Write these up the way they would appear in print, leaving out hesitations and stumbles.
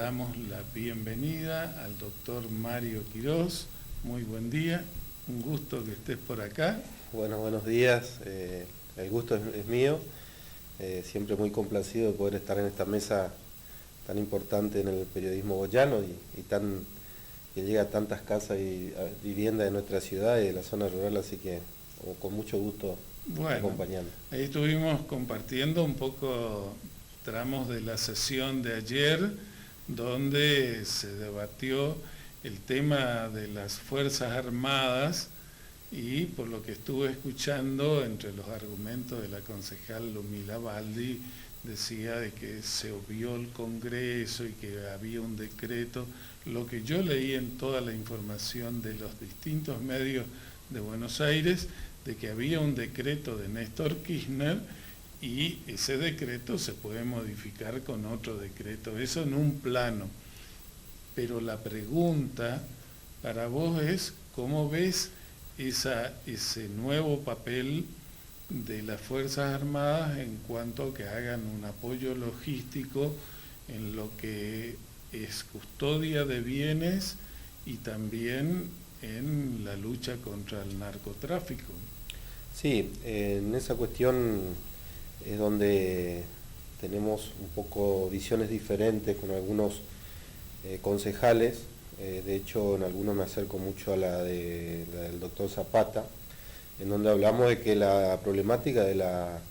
damos la bienvenida al doctor Mario Quirós. Muy buen día, un gusto que estés por acá. Bueno, buenos días, el gusto es mío, siempre muy complacido de poder estar en esta mesa tan importante en el periodismo boyano que llega a tantas casas y viviendas de nuestra ciudad y de la zona rural, así que con mucho gusto acompañando. Ahí estuvimos compartiendo un poco tramos de la sesión de ayer, donde se debatió el tema de las Fuerzas Armadas y por lo que estuve escuchando, entre los argumentos de la concejal Lumila Baldi, decía de que se obvió el Congreso y que había un decreto. Lo que yo leí en toda la información de los distintos medios de Buenos Aires, de que había un decreto de Néstor Kirchner y ese decreto se puede modificar con otro decreto, eso en un plano. Pero la pregunta para vos es, ¿cómo ves ese nuevo papel de las Fuerzas Armadas en cuanto a que hagan un apoyo logístico en lo que es custodia de bienes y también en la lucha contra el narcotráfico? Sí, en esa cuestión es donde tenemos un poco visiones diferentes con algunos concejales. De hecho, en algunos me acerco mucho a la del doctor Zapata, en donde hablamos de que la problemática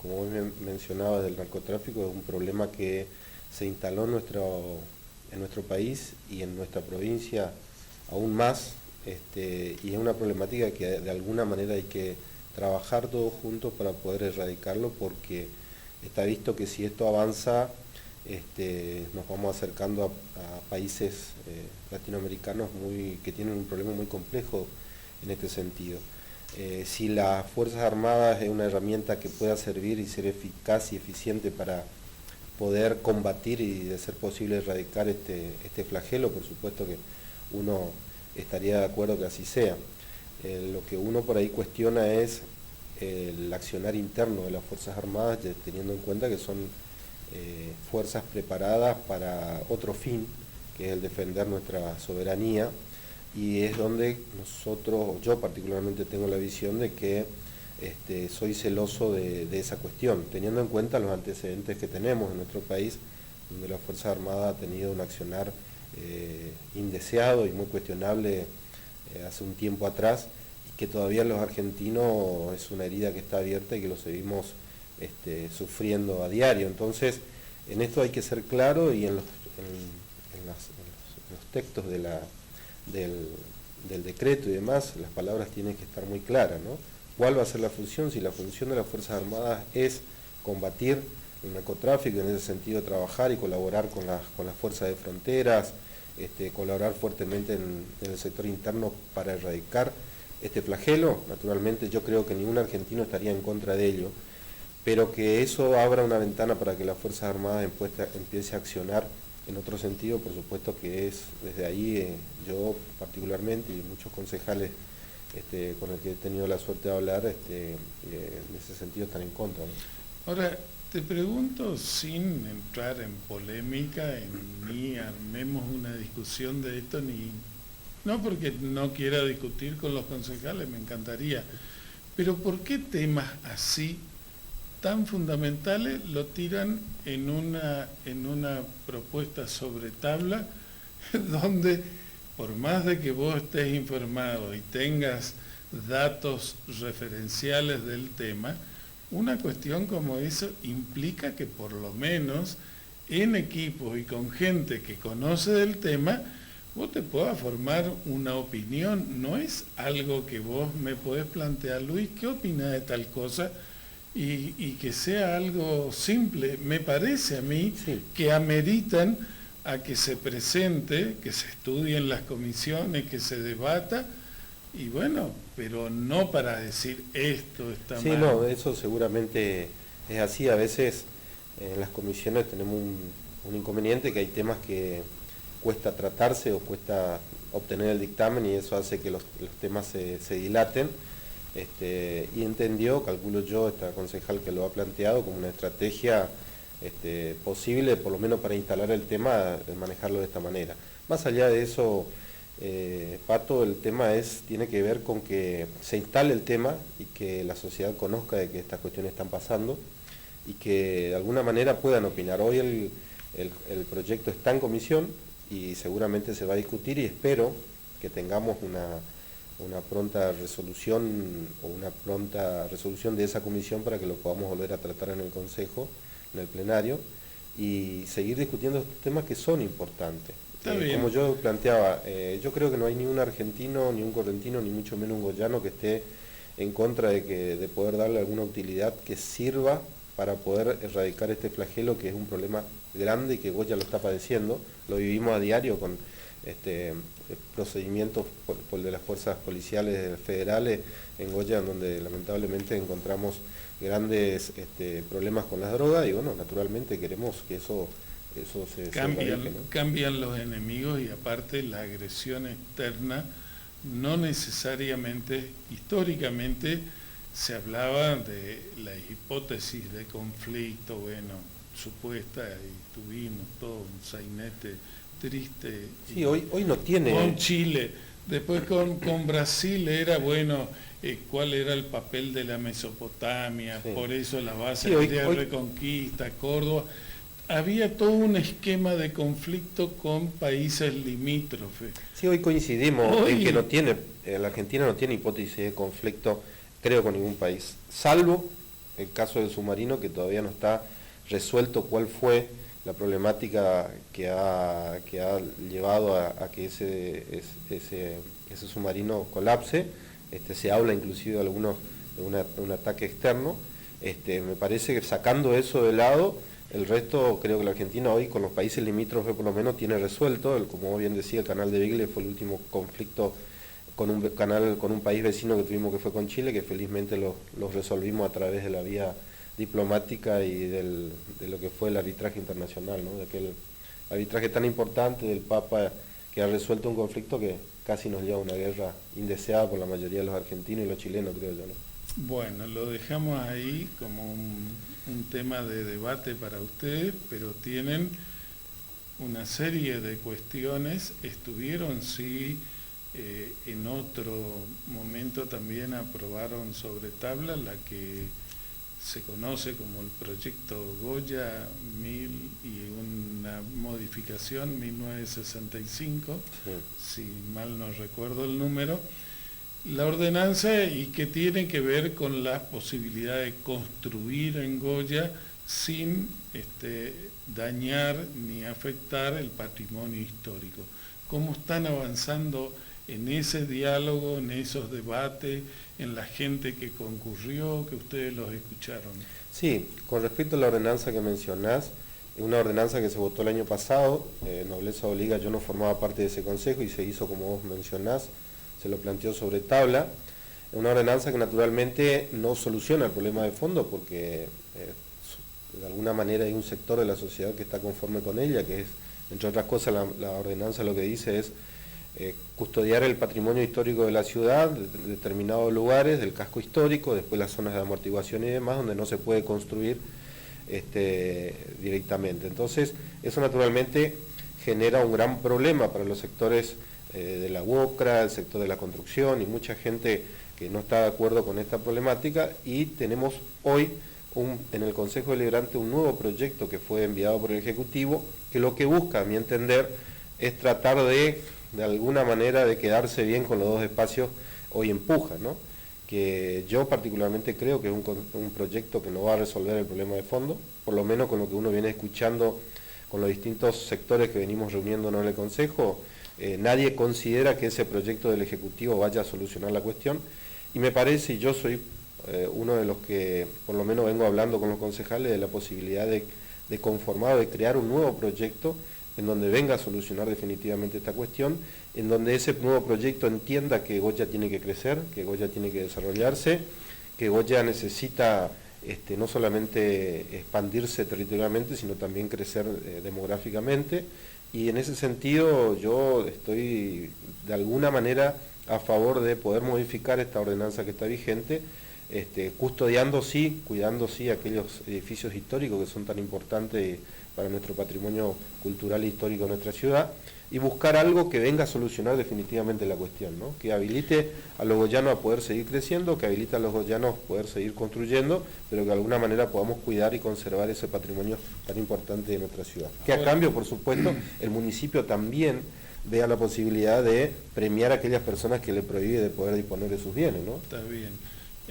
como vos mencionabas, del narcotráfico es un problema que se instaló en nuestro país y en nuestra provincia aún más, y es una problemática que de alguna manera hay que trabajar todos juntos para poder erradicarlo, porque está visto que si esto avanza, nos vamos acercando a países latinoamericanos que tienen un problema muy complejo en este sentido. Si las Fuerzas Armadas es una herramienta que pueda servir y ser eficaz y eficiente para poder combatir y, de ser posible, erradicar este flagelo, por supuesto que uno estaría de acuerdo que así sea. Lo que uno por ahí cuestiona es el accionar interno de las Fuerzas Armadas, teniendo en cuenta que son fuerzas preparadas para otro fin, que es el defender nuestra soberanía, y es donde yo particularmente tengo la visión de que soy celoso de esa cuestión, teniendo en cuenta los antecedentes que tenemos en nuestro país, donde la Fuerza Armada ha tenido un accionar indeseado y muy cuestionable hace un tiempo atrás, y que todavía los argentinos es una herida que está abierta y que lo seguimos sufriendo a diario. Entonces, en esto hay que ser claro, y en los textos del decreto y demás, las palabras tienen que estar muy claras, ¿no? ¿Cuál va a ser la función? Si la función de las Fuerzas Armadas es combatir el narcotráfico, en ese sentido trabajar y colaborar con las fuerzas de fronteras, colaborar fuertemente en el sector interno para erradicar este flagelo, naturalmente yo creo que ningún argentino estaría en contra de ello, pero que eso abra una ventana para que las Fuerzas Armadas empiece a accionar en otro sentido, por supuesto que es desde ahí, yo particularmente y muchos concejales con el que he tenido la suerte de hablar, en ese sentido están en contra, ¿no? Ahora, te pregunto, sin entrar en polémica, ni armemos una discusión de esto, no porque no quiera discutir con los concejales, me encantaría, pero ¿por qué temas así tan fundamentales lo tiran en una propuesta sobre tabla donde, por más de que vos estés informado y tengas datos referenciales del tema, una cuestión como eso implica que por lo menos en equipos y con gente que conoce del tema, vos te puedas formar una opinión? No es algo que vos me podés plantear, Luis, ¿qué opinás de tal cosa? Y que sea algo simple. Me parece a mí que ameritan a que se presente, que se estudie en las comisiones, que se debata, y bueno, pero no para decir esto está mal. Sí, no, eso seguramente es así. A veces en las comisiones tenemos un inconveniente, que hay temas que cuesta tratarse o cuesta obtener el dictamen, y eso hace que los temas se dilaten. Y entendió, calculo yo, esta concejal que lo ha planteado como una estrategia posible, por lo menos para instalar el tema, manejarlo de esta manera. Más allá de eso, Pato, el tema tiene que ver con que se instale el tema y que la sociedad conozca de que estas cuestiones están pasando y que de alguna manera puedan opinar. Hoy el proyecto está en comisión y seguramente se va a discutir y espero que tengamos una pronta resolución de esa comisión para que lo podamos volver a tratar en el Consejo, en el plenario, y seguir discutiendo estos temas que son importantes. Como yo planteaba, yo creo que no hay ni un argentino, ni un correntino, ni mucho menos un goyano que esté en contra de poder darle alguna utilidad que sirva para poder erradicar este flagelo, que es un problema grande y que Goya lo está padeciendo. Lo vivimos a diario con procedimientos por de las fuerzas policiales federales en Goya, donde lamentablemente encontramos grandes problemas con las drogas y bueno, naturalmente queremos que eso se cambian, erradique, ¿no? Cambian los enemigos y aparte la agresión externa no necesariamente, históricamente se hablaba de la hipótesis de conflicto, bueno, supuesta, y tuvimos todo un sainete triste. Sí, hoy no tiene. Con Chile, después con Brasil era, bueno, cuál era el papel de la Mesopotamia, sí. Por eso la base de Reconquista, Córdoba. Había todo un esquema de conflicto con países limítrofes. Sí, hoy coincidimos en que la Argentina no tiene hipótesis de conflicto, creo, con ningún país, salvo el caso del submarino, que todavía no está resuelto cuál fue la problemática que ha llevado a que ese submarino colapse. Se habla inclusive de un ataque externo. Me parece que sacando eso de lado, el resto creo que la Argentina hoy con los países limítrofes por lo menos tiene resuelto. Como bien decía, el canal de Beagle fue el último conflicto con un país vecino que tuvimos, que fue con Chile, que felizmente lo resolvimos a través de la vía diplomática y de lo que fue el arbitraje internacional, ¿no? De aquel arbitraje tan importante del Papa, que ha resuelto un conflicto que casi nos lleva a una guerra indeseada por la mayoría de los argentinos y los chilenos, creo yo, ¿no? Bueno, lo dejamos ahí como un tema de debate para ustedes, pero tienen una serie de cuestiones. Estuvieron, sí, en otro momento también aprobaron sobre tabla la que se conoce como el proyecto Goya 1000 y una modificación 1965, sí. Si mal no recuerdo el número, la ordenanza, y que tiene que ver con la posibilidad de construir en Goya sin dañar ni afectar el patrimonio histórico. ¿Cómo están avanzando en ese diálogo, en esos debates, en la gente que concurrió, que ustedes los escucharon? Sí, con respecto a la ordenanza que mencionás, una ordenanza que se votó el año pasado, Nobleza Obliga, yo no formaba parte de ese consejo y se hizo como vos mencionás, se lo planteó sobre tabla. Una ordenanza que naturalmente no soluciona el problema de fondo porque de alguna manera hay un sector de la sociedad que está conforme con ella, que es, entre otras cosas, la ordenanza lo que dice es custodiar el patrimonio histórico de la ciudad, de determinados lugares, del casco histórico, después las zonas de amortiguación y demás, donde no se puede construir directamente. Entonces, eso naturalmente genera un gran problema para los sectores de la UOCRA, el sector de la construcción y mucha gente que no está de acuerdo con esta problemática, y tenemos hoy en el Consejo Deliberante un nuevo proyecto que fue enviado por el Ejecutivo, que lo que busca, a mi entender, es tratar de alguna manera de quedarse bien con los dos espacios hoy en puja, ¿no? Que yo particularmente creo que es un proyecto que no va a resolver el problema de fondo, por lo menos con lo que uno viene escuchando con los distintos sectores que venimos reuniéndonos en el Consejo. Nadie considera que ese proyecto del Ejecutivo vaya a solucionar la cuestión, y me parece, y yo soy uno de los que por lo menos vengo hablando con los concejales de la posibilidad de conformar o de crear un nuevo proyecto en donde venga a solucionar definitivamente esta cuestión, en donde ese nuevo proyecto entienda que Goya tiene que crecer, que Goya tiene que desarrollarse, que Goya necesita no solamente expandirse territorialmente, sino también crecer demográficamente, y en ese sentido yo estoy de alguna manera a favor de poder modificar esta ordenanza que está vigente, custodiando sí, cuidando sí aquellos edificios históricos que son tan importantes para nuestro patrimonio cultural e histórico de nuestra ciudad, y buscar algo que venga a solucionar definitivamente la cuestión, ¿no? Que habilite a los goyanos a poder seguir creciendo, que habilite a los goyanos a poder seguir construyendo, pero que de alguna manera podamos cuidar y conservar ese patrimonio tan importante de nuestra ciudad. Que a cambio, por supuesto, el municipio también vea la posibilidad de premiar a aquellas personas que le prohíbe de poder disponer de sus bienes, ¿no? Está bien.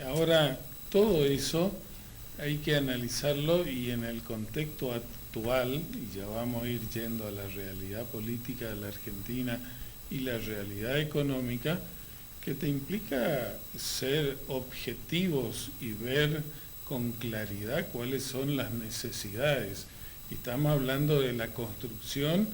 Ahora, todo eso hay que analizarlo y en el contexto actual, y ya vamos a ir yendo a la realidad política de la Argentina y la realidad económica, que te implica ser objetivos y ver con claridad cuáles son las necesidades. Y estamos hablando de la construcción,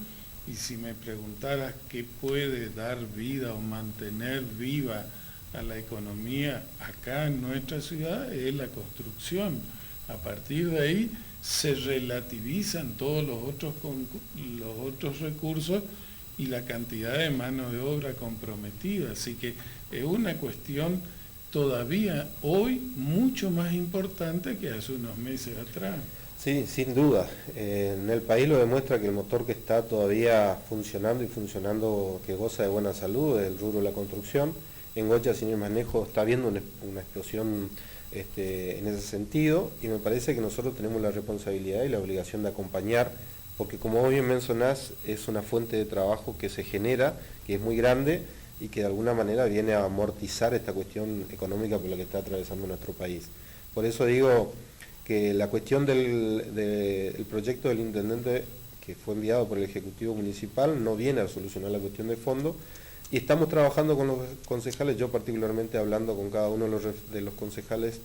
y si me preguntaras qué puede dar vida o mantener viva a la economía acá en nuestra ciudad, es la construcción. A partir de ahí se relativizan todos los otros recursos y la cantidad de mano de obra comprometida. Así que es una cuestión todavía hoy mucho más importante que hace unos meses atrás. Sí, sin duda. En el país lo demuestra que el motor que está todavía funcionando y funcionando, que goza de buena salud, es el rubro de la construcción. En Goya, sin ir más lejos, está habiendo una explosión en ese sentido, y me parece que nosotros tenemos la responsabilidad y la obligación de acompañar, porque como vos bien mencionás, es una fuente de trabajo que se genera, que es muy grande y que de alguna manera viene a amortizar esta cuestión económica por la que está atravesando nuestro país. Por eso digo que la cuestión del proyecto del intendente que fue enviado por el Ejecutivo Municipal no viene a solucionar la cuestión de fondo, y estamos trabajando con los concejales, yo particularmente hablando con cada uno de los concejales,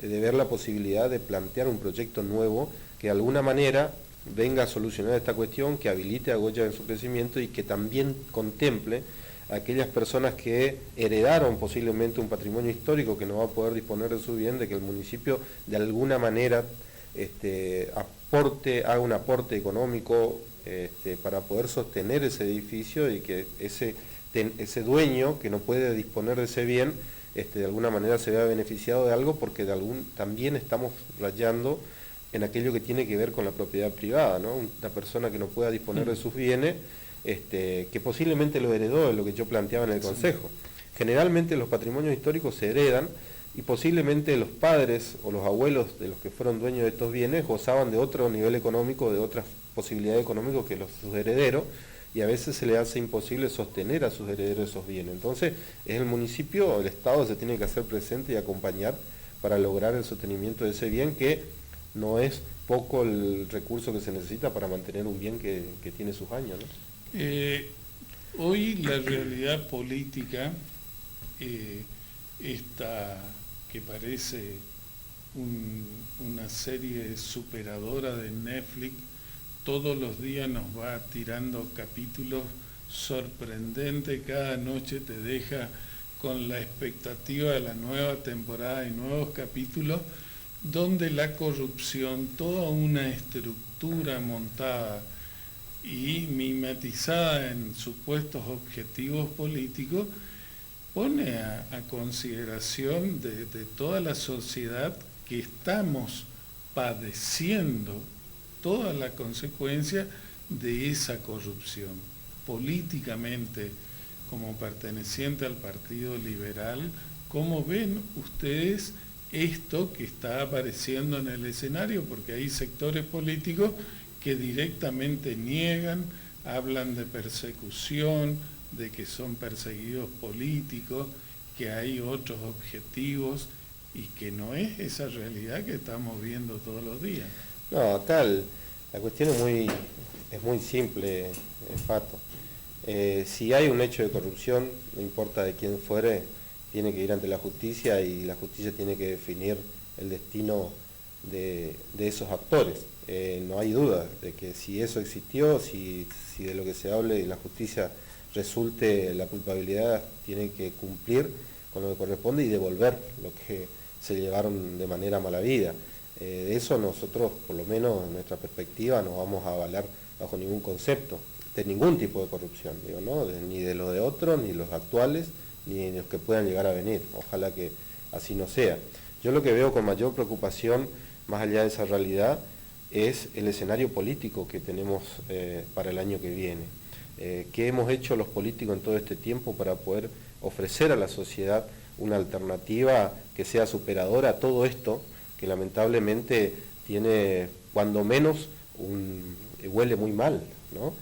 de ver la posibilidad de plantear un proyecto nuevo que de alguna manera venga a solucionar esta cuestión, que habilite a Goya en su crecimiento y que también contemple a aquellas personas que heredaron posiblemente un patrimonio histórico que no va a poder disponer de su bien, de que el municipio de alguna manera haga un aporte económico para poder sostener ese edificio, y que ese dueño que no puede disponer de ese bien de alguna manera se vea beneficiado de algo, porque también estamos rayando en aquello que tiene que ver con la propiedad privada, ¿no? Una persona que no pueda disponer de sus bienes, que posiblemente lo heredó, es lo que yo planteaba en el Consejo. Generalmente los patrimonios históricos se heredan, y posiblemente los padres o los abuelos de los que fueron dueños de estos bienes gozaban de otro nivel económico, de otras posibilidades económicas que sus herederos, y a veces se le hace imposible sostener a sus herederos esos bienes. Entonces es el municipio, el Estado se tiene que hacer presente y acompañar para lograr el sostenimiento de ese bien, que no es poco el recurso que se necesita para mantener un bien que tiene sus años, ¿no? Hoy la realidad política, esta que parece una serie superadora de Netflix, todos los días nos va tirando capítulos sorprendentes, cada noche te deja con la expectativa de la nueva temporada y nuevos capítulos, donde la corrupción, toda una estructura montada y mimetizada en supuestos objetivos políticos, pone a consideración de toda la sociedad que estamos padeciendo toda la consecuencia de esa corrupción. Políticamente, como perteneciente al Partido Liberal, ¿cómo ven ustedes esto que está apareciendo en el escenario? Porque hay sectores políticos que directamente niegan, hablan de persecución, de que son perseguidos políticos, que hay otros objetivos, y que no es esa realidad que estamos viendo todos los días. No, la cuestión es muy simple, Pato. Si hay un hecho de corrupción, no importa de quién fuere, tiene que ir ante la justicia, y la justicia tiene que definir el destino de esos actores. No hay duda de que si eso existió, si de lo que se hable de la justicia resulte la culpabilidad, tiene que cumplir con lo que corresponde y devolver lo que se llevaron de manera mala vida. De eso nosotros, por lo menos en nuestra perspectiva, no vamos a avalar bajo ningún concepto de ningún tipo de corrupción, digo, ¿no? Ni de los de otros, ni los actuales, ni de los que puedan llegar a venir. Ojalá que así no sea. Yo lo que veo con mayor preocupación, más allá de esa realidad, es el escenario político que tenemos para el año que viene. ¿Qué hemos hecho los políticos en todo este tiempo para poder ofrecer a la sociedad una alternativa que sea superadora a todo esto, que lamentablemente tiene, cuando menos, huele muy mal, ¿no?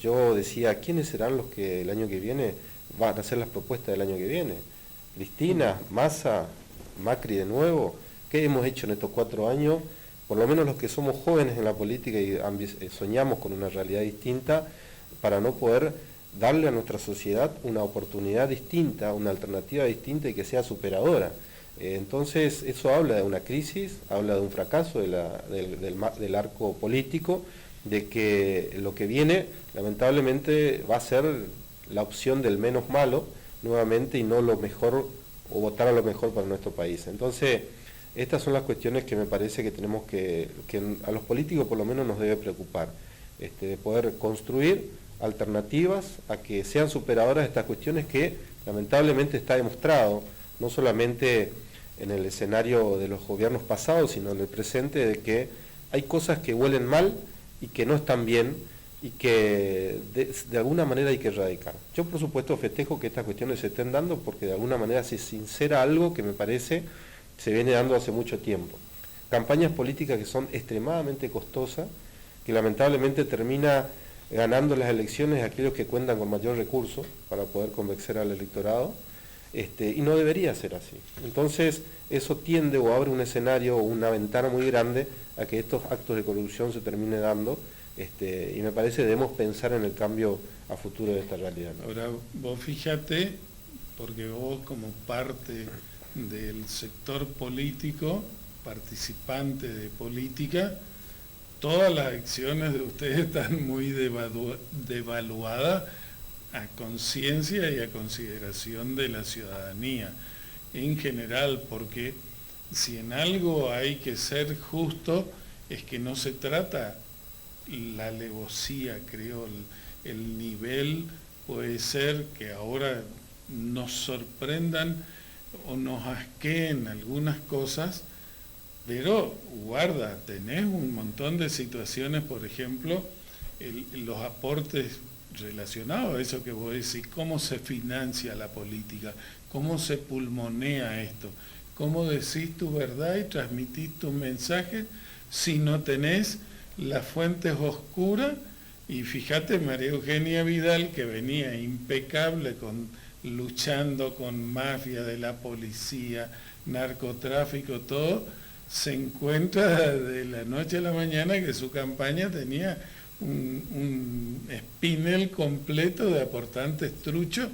Yo decía, ¿quiénes serán los que el año que viene van a hacer las propuestas del año que viene? Cristina, Massa, Macri de nuevo. ¿Qué hemos hecho en estos 4 años? Por lo menos los que somos jóvenes en la política y soñamos con una realidad distinta, para no poder darle a nuestra sociedad una oportunidad distinta, una alternativa distinta y que sea superadora. Entonces eso habla de una crisis, habla de un fracaso del arco político, de que lo que viene lamentablemente va a ser la opción del menos malo nuevamente y no lo mejor, o votar a lo mejor para nuestro país. Entonces estas son las cuestiones que me parece que tenemos que a los políticos por lo menos nos debe preocupar, de poder construir alternativas a que sean superadoras de estas cuestiones que lamentablemente está demostrado, no solamente en el escenario de los gobiernos pasados, sino en el presente, de que hay cosas que huelen mal y que no están bien y que de alguna manera hay que erradicar. Yo por supuesto festejo que estas cuestiones se estén dando porque de alguna manera se sincera algo que me parece se viene dando hace mucho tiempo. Campañas políticas que son extremadamente costosas, que lamentablemente termina ganando las elecciones aquellos que cuentan con mayor recurso para poder convencer al electorado, y no debería ser así. Entonces eso tiende o abre un escenario o una ventana muy grande a que estos actos de corrupción se termine dando, y me parece debemos pensar en el cambio a futuro de esta realidad. Ahora vos fíjate, porque vos como parte del sector político, participante de política, todas las acciones de ustedes están muy devaluadas a conciencia y a consideración de la ciudadanía en general, porque si en algo hay que ser justo, es que no se trata la alevosía, creo, el nivel puede ser que ahora nos sorprendan o nos asqueen algunas cosas, pero guarda, tenés un montón de situaciones, por ejemplo, los aportes relacionados a eso que vos decís, cómo se financia la política, cómo se pulmonea esto, cómo decís tu verdad y transmitís tu mensaje si no tenés las fuentes oscuras. Y fíjate, María Eugenia Vidal, que venía impecable luchando con mafia de la policía, narcotráfico, todo, se encuentra de la noche a la mañana que su campaña tenía un espinel completo de aportantes truchos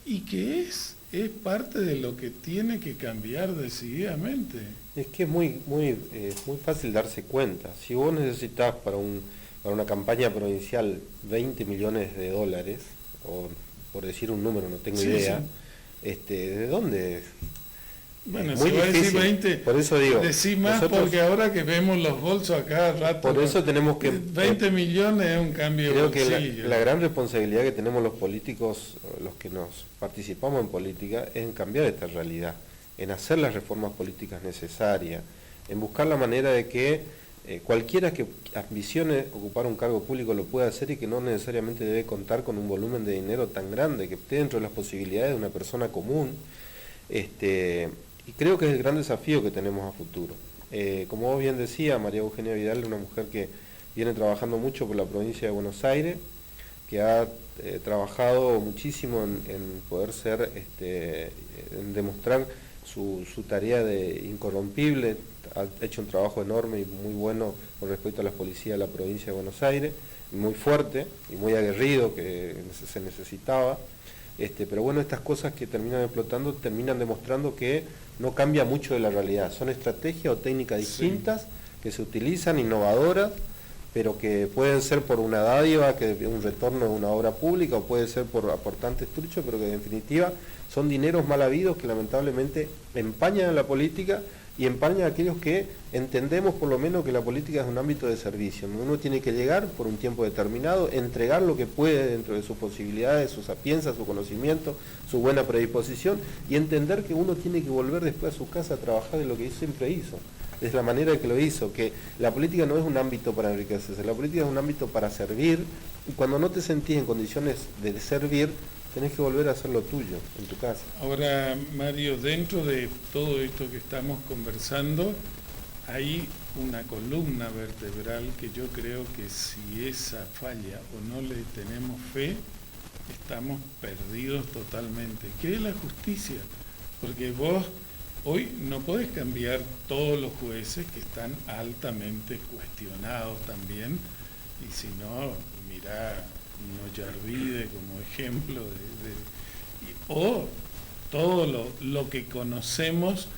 y que es parte de lo que tiene que cambiar decididamente. Es que es muy fácil darse cuenta. Si vos necesitas para una campaña provincial 20 millones de dólares, o por decir un número, no tengo idea, sí. ¿De dónde? Bueno, si va a decir 20, por eso digo, decí más, porque ahora que vemos los bolsos a cada rato, por eso tenemos que 20 millones es un cambio creo de bolsillo. Que la gran responsabilidad que tenemos los políticos, los que nos participamos en política, es en cambiar esta realidad, en hacer las reformas políticas necesarias, en buscar la manera de que cualquiera que ambicione ocupar un cargo público lo pueda hacer y que no necesariamente debe contar con un volumen de dinero tan grande, que esté dentro de las posibilidades de una persona común. Y creo que es el gran desafío que tenemos a futuro. Como vos bien decía, María Eugenia Vidal es una mujer que viene trabajando mucho por la provincia de Buenos Aires, que ha trabajado muchísimo en poder ser, en demostrar su tarea de incorrompible, ha hecho un trabajo enorme y muy bueno con respecto a la policía de la provincia de Buenos Aires, muy fuerte y muy aguerrido, que se necesitaba. Pero bueno, estas cosas que terminan explotando terminan demostrando que no cambia mucho de la realidad. Son estrategias o técnicas distintas, sí, que se utilizan, innovadoras, pero que pueden ser por una dádiva, que un retorno de una obra pública, o puede ser por aportantes truchos, pero que en definitiva son dineros mal habidos que lamentablemente empañan a la política y empaña a aquellos que entendemos por lo menos que la política es un ámbito de servicio, donde uno tiene que llegar por un tiempo determinado, entregar lo que puede dentro de sus posibilidades, su sapiencia, su conocimiento, su buena predisposición, y entender que uno tiene que volver después a su casa a trabajar de lo que siempre hizo. Es la manera en que lo hizo, que la política no es un ámbito para enriquecerse, la política es un ámbito para servir, y cuando no te sentís en condiciones de servir, tenés que volver a hacer lo tuyo en tu casa. Ahora, Mario, dentro de todo esto que estamos conversando, hay una columna vertebral que yo creo que si esa falla o no le tenemos fe, estamos perdidos totalmente, que es la justicia, porque vos hoy no podés cambiar todos los jueces que están altamente cuestionados también, y si no, mirá Yarvide como ejemplo o todo lo que conocemos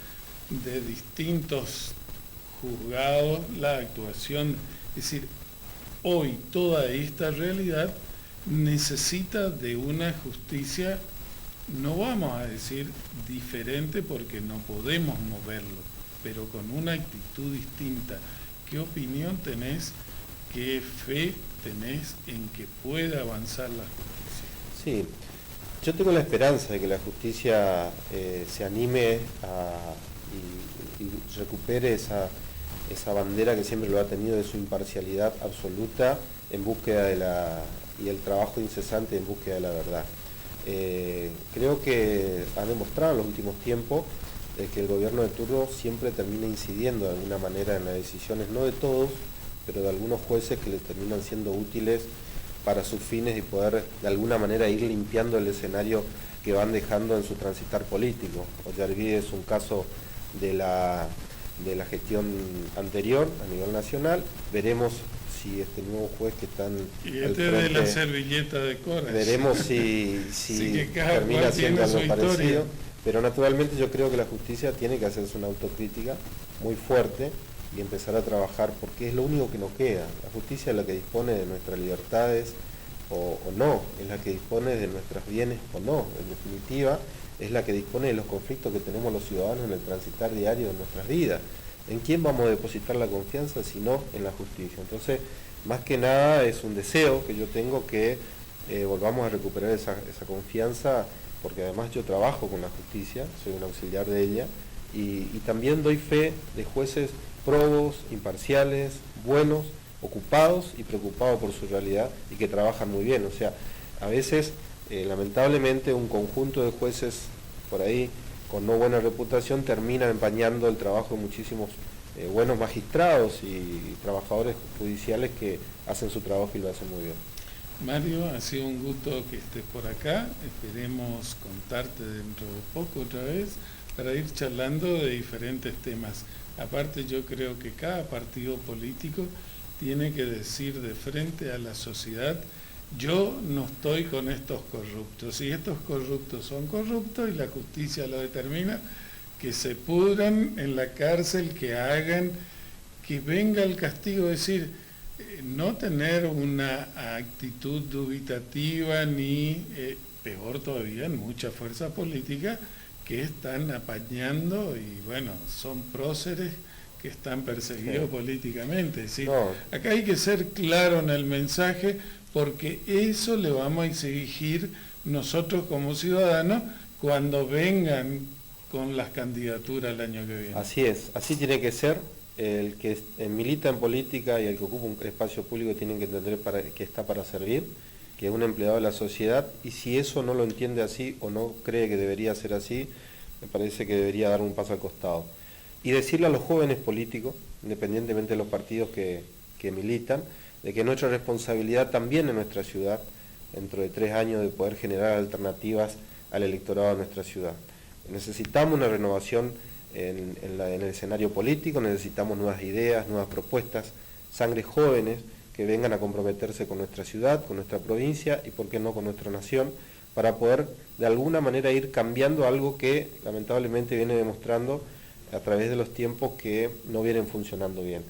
de distintos juzgados, la actuación, es decir, hoy toda esta realidad necesita de una justicia, no vamos a decir diferente porque no podemos moverlo, pero con una actitud distinta. ¿Qué opinión tenés? ¿Qué fe tenés en que pueda avanzar la justicia? Sí, yo tengo la esperanza de que la justicia se anime y recupere esa bandera que siempre lo ha tenido de su imparcialidad absoluta en búsqueda y el trabajo incesante en búsqueda de la verdad. Creo que ha demostrado en los últimos tiempos que el gobierno de turno siempre termina incidiendo de alguna manera en las decisiones, no de todos, pero de algunos jueces que les terminan siendo útiles para sus fines y poder de alguna manera ir limpiando el escenario que van dejando en su transitar político. Ollarvide es un caso de la gestión anterior a nivel nacional. Veremos si este nuevo juez que están y este de la servilleta de Cora. Veremos si sí, termina siendo algo parecido. Pero naturalmente yo creo que la justicia tiene que hacerse una autocrítica muy fuerte y empezar a trabajar, porque es lo único que nos queda. La justicia es la que dispone de nuestras libertades o no, es la que dispone de nuestros bienes o no, en definitiva es la que dispone de los conflictos que tenemos los ciudadanos en el transitar diario de nuestras vidas. ¿En quién vamos a depositar la confianza si no en la justicia? Entonces, más que nada es un deseo que yo tengo que volvamos a recuperar esa confianza, porque además yo trabajo con la justicia, soy un auxiliar de ella, y también doy fe de jueces probos, imparciales, buenos, ocupados y preocupados por su realidad y que trabajan muy bien. O sea, a veces, lamentablemente, un conjunto de jueces por ahí con no buena reputación termina empañando el trabajo de muchísimos buenos magistrados y trabajadores judiciales que hacen su trabajo y lo hacen muy bien. Mario, ha sido un gusto que estés por acá. Esperemos contarte dentro de poco otra vez para ir charlando de diferentes temas. Aparte, yo creo que cada partido político tiene que decir de frente a la sociedad: yo no estoy con estos corruptos. Si estos corruptos son corruptos y la justicia lo determina, que se pudran en la cárcel, que hagan, que venga el castigo. Es decir, no tener una actitud dubitativa ni, peor todavía, en mucha fuerza política que están apañando y bueno, son próceres que están perseguidos políticamente. Es decir, acá hay que ser claro en el mensaje, porque eso le vamos a exigir nosotros como ciudadanos cuando vengan con las candidaturas el año que viene. Así es, así tiene que ser. El que milita en política y el que ocupa un espacio público tienen que entender que está para servir, que es un empleado de la sociedad, y si eso no lo entiende así o no cree que debería ser así, me parece que debería dar un paso al costado. Y decirle a los jóvenes políticos, independientemente de los partidos que militan, de que nuestra responsabilidad también en nuestra ciudad, dentro de 3 años, de poder generar alternativas al electorado de nuestra ciudad. Necesitamos una renovación en el escenario político, necesitamos nuevas ideas, nuevas propuestas, sangres jóvenes que vengan a comprometerse con nuestra ciudad, con nuestra provincia y por qué no con nuestra nación, para poder de alguna manera ir cambiando algo que lamentablemente viene demostrando a través de los tiempos que no vienen funcionando bien.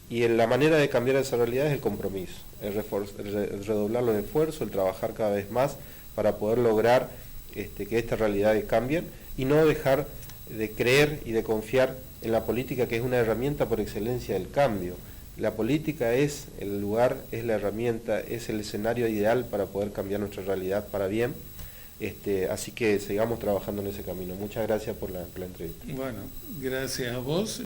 Y la manera de cambiar esa realidad es el compromiso, el redoblar los esfuerzos, el trabajar cada vez más para poder lograr que estas realidades cambien y no dejar de creer y de confiar en la política, que es una herramienta por excelencia del cambio. La política es el lugar, es la herramienta, es el escenario ideal para poder cambiar nuestra realidad para bien. Así que sigamos trabajando en ese camino. Muchas gracias por la entrevista. Bueno, gracias a vos.